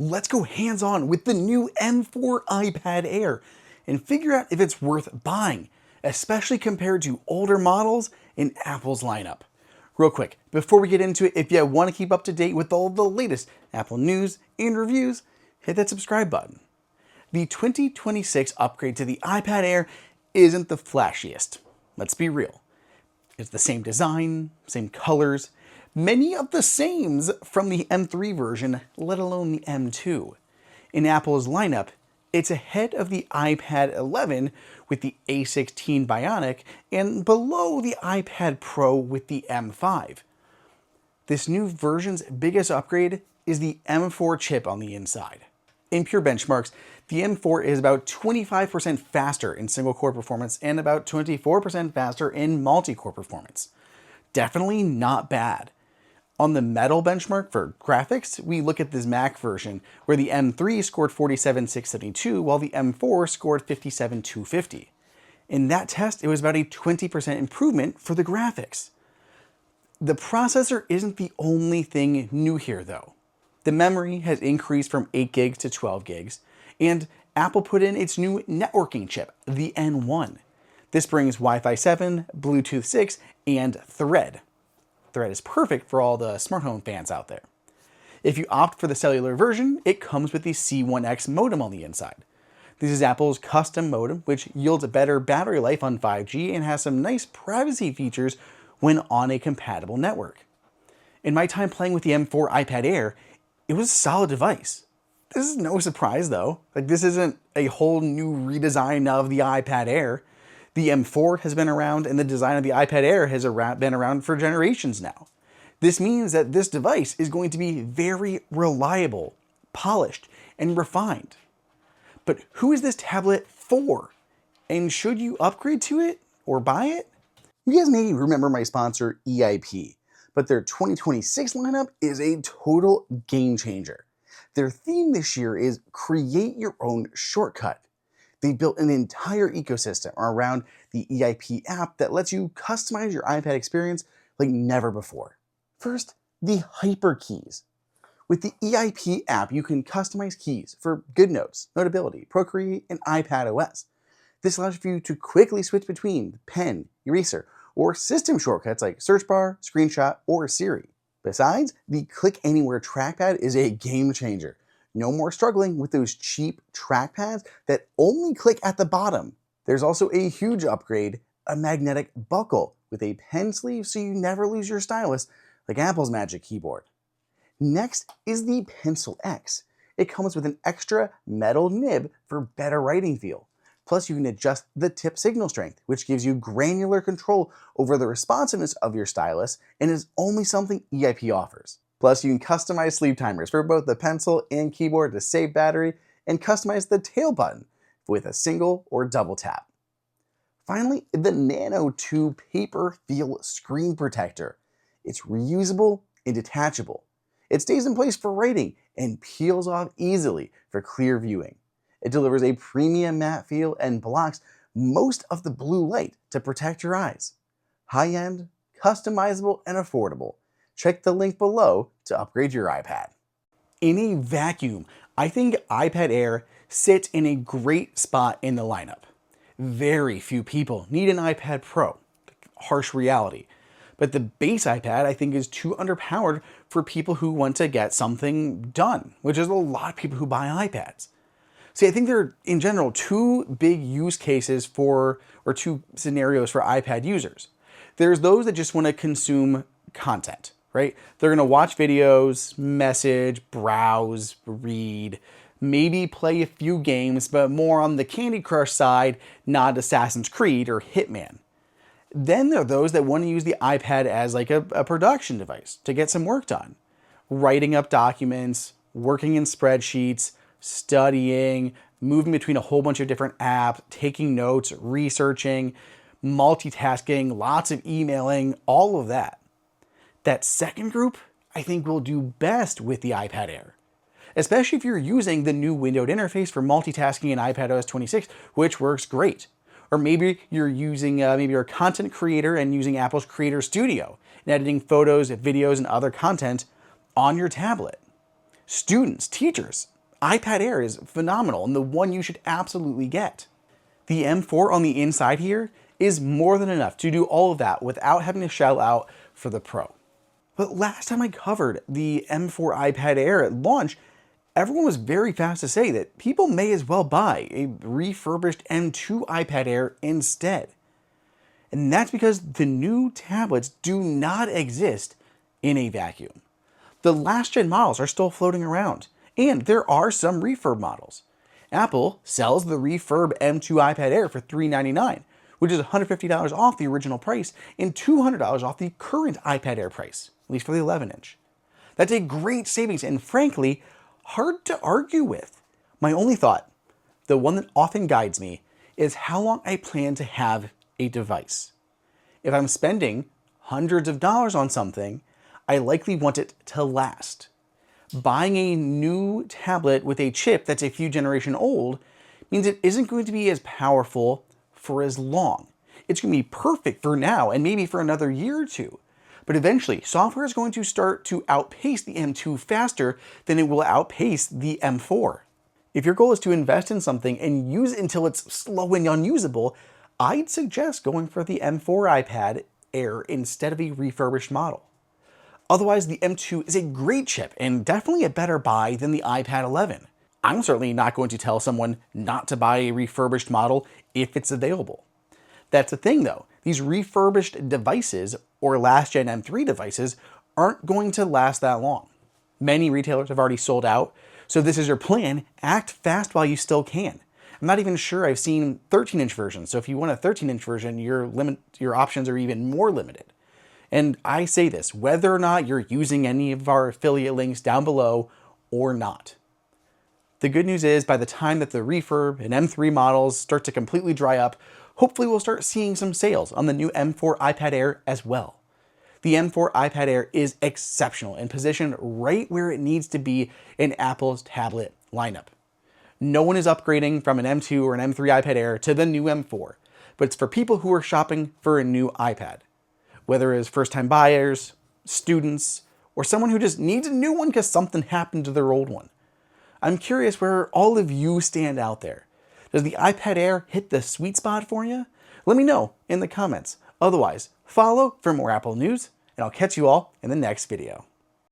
let's go hands-on with the new M4 iPad Air and figure out if it's worth buying, especially compared to older models in Apple's lineup. Real quick, before we get into it, if you want to keep up to date with all the latest Apple news and reviews, hit that subscribe button. The 2026 upgrade to the iPad Air isn't the flashiest. Let's be real. It's the same design, same colors, many of the sames from the M3 version, let alone the M2. In Apple's lineup, it's ahead of the iPad 11 with the A16 Bionic and below the iPad Pro with the M5. This new version's biggest upgrade is the M4 chip on the inside. In pure benchmarks, the M4 is about 25% faster in single-core performance and about 24% faster in multi-core performance. Definitely not bad. On the Metal benchmark for graphics, we look at this Mac version, where the M3 scored 47,672, while the M4 scored 57,250. In that test, it was about a 20% improvement for the graphics. The processor isn't the only thing new here, though. The memory has increased from 8 gigs to 12 gigs, and Apple put in its new networking chip, the N1. This brings Wi-Fi 7, Bluetooth 6, and Thread. Thread is perfect for all the smart home fans out there. If you opt for the cellular version, it comes with the C1X modem on the inside. This is Apple's custom modem, which yields a better battery life on 5G and has some nice privacy features when on a compatible network. In my time playing with the M4 iPad Air, it was a solid device. This is no surprise though. This isn't a whole new redesign of the iPad Air. The M4 has been around and the design of the iPad Air has been around for generations now. This means that this device is going to be very reliable, polished, and refined. But who is this tablet for? And should you upgrade to it or buy it? You guys may remember my sponsor EIP, but their 2026 lineup is a total game changer. Their theme this year is create your own shortcut. They built an entire ecosystem around the EIP app that lets you customize your iPad experience like never before. First, the hyper keys. With the EIP app, you can customize keys for GoodNotes, Notability, Procreate, and iPadOS. This allows you to quickly switch between pen, eraser, or system shortcuts like search bar, screenshot, or Siri. Besides, the Click Anywhere trackpad is a game changer. No more struggling with those cheap trackpads that only click at the bottom. There's also a huge upgrade, a magnetic buckle with a pen sleeve so you never lose your stylus like Apple's Magic Keyboard. Next is the Pencil X. It comes with an extra metal nib for better writing feel. Plus, you can adjust the tip signal strength, which gives you granular control over the responsiveness of your stylus and is only something EIP offers. Plus, you can customize sleep timers for both the pencil and keyboard to save battery and customize the tail button with a single or double tap. Finally, the Nano 2 Paper Feel Screen Protector. It's reusable and detachable. It stays in place for writing and peels off easily for clear viewing. It delivers a premium matte feel and blocks most of the blue light to protect your eyes. High-end, customizable, and affordable. Check the link below to upgrade your iPad. In a vacuum, I think iPad Air sits in a great spot in the lineup. Very few people need an iPad Pro. Harsh reality. But the base iPad, I think, is too underpowered for people who want to get something done, which is a lot of people who buy iPads. See, I think there are, in general, two big use cases or two scenarios for iPad users. There's those that just want to consume content, right? They're going to watch videos, message, browse, read, maybe play a few games, but more on the Candy Crush side, not Assassin's Creed or Hitman. Then there are those that want to use the iPad as like a production device to get some work done. Writing up documents, working in spreadsheets, studying, moving between a whole bunch of different apps, taking notes, researching, multitasking, lots of emailing, all of that. That second group, I think, will do best with the iPad Air, especially if you're using the new windowed interface for multitasking in iPadOS 26, which works great. Or maybe you're using, maybe you're a content creator and using Apple's Creator Studio and editing photos, videos, and other content on your tablet. students, teachers. iPad Air is phenomenal and the one you should absolutely get. The M4 on the inside here is more than enough to do all of that without having to shell out for the Pro. But last time I covered the M4 iPad Air at launch, everyone was very fast to say that people may as well buy a refurbished M2 iPad Air instead. And that's because the new tablets do not exist in a vacuum. The last gen models are still floating around, and there are some refurb models. Apple sells the refurb M2 iPad Air for $399, which is $150 off the original price and $200 off the current iPad Air price, at least for the 11-inch. That's a great savings and frankly, hard to argue with. My only thought, the one that often guides me, is how long I plan to have a device. If I'm spending hundreds of dollars on something, I likely want it to last. Buying a new tablet with a chip that's a few generations old means it isn't going to be as powerful for as long. It's going to be perfect for now and maybe for another year or two. But eventually, software is going to start to outpace the M2 faster than it will outpace the M4. If your goal is to invest in something and use it until it's slow and unusable, I'd suggest going for the M4 iPad Air instead of a refurbished model. Otherwise, the M2 is a great chip and definitely a better buy than the iPad 11. I'm certainly not going to tell someone not to buy a refurbished model if it's available. That's the thing though, these refurbished devices or last gen M3 devices aren't going to last that long. Many retailers have already sold out, so this is your plan, act fast while you still can. I'm not even sure I've seen 13-inch versions, so if you want a 13-inch version, your options are even more limited. And I say this, whether or not you're using any of our affiliate links down below or not. The good news is by the time that the refurb and M3 models start to completely dry up, hopefully we'll start seeing some sales on the new M4 iPad Air as well. The M4 iPad Air is exceptional and positioned right where it needs to be in Apple's tablet lineup. No one is upgrading from an M2 or an M3 iPad Air to the new M4, but it's for people who are shopping for a new iPad. Whether it's first-time buyers, students, or someone who just needs a new one because something happened to their old one. I'm curious where all of you stand out there. Does the iPad Air hit the sweet spot for you? Let me know in the comments. Otherwise, follow for more Apple news, and I'll catch you all in the next video.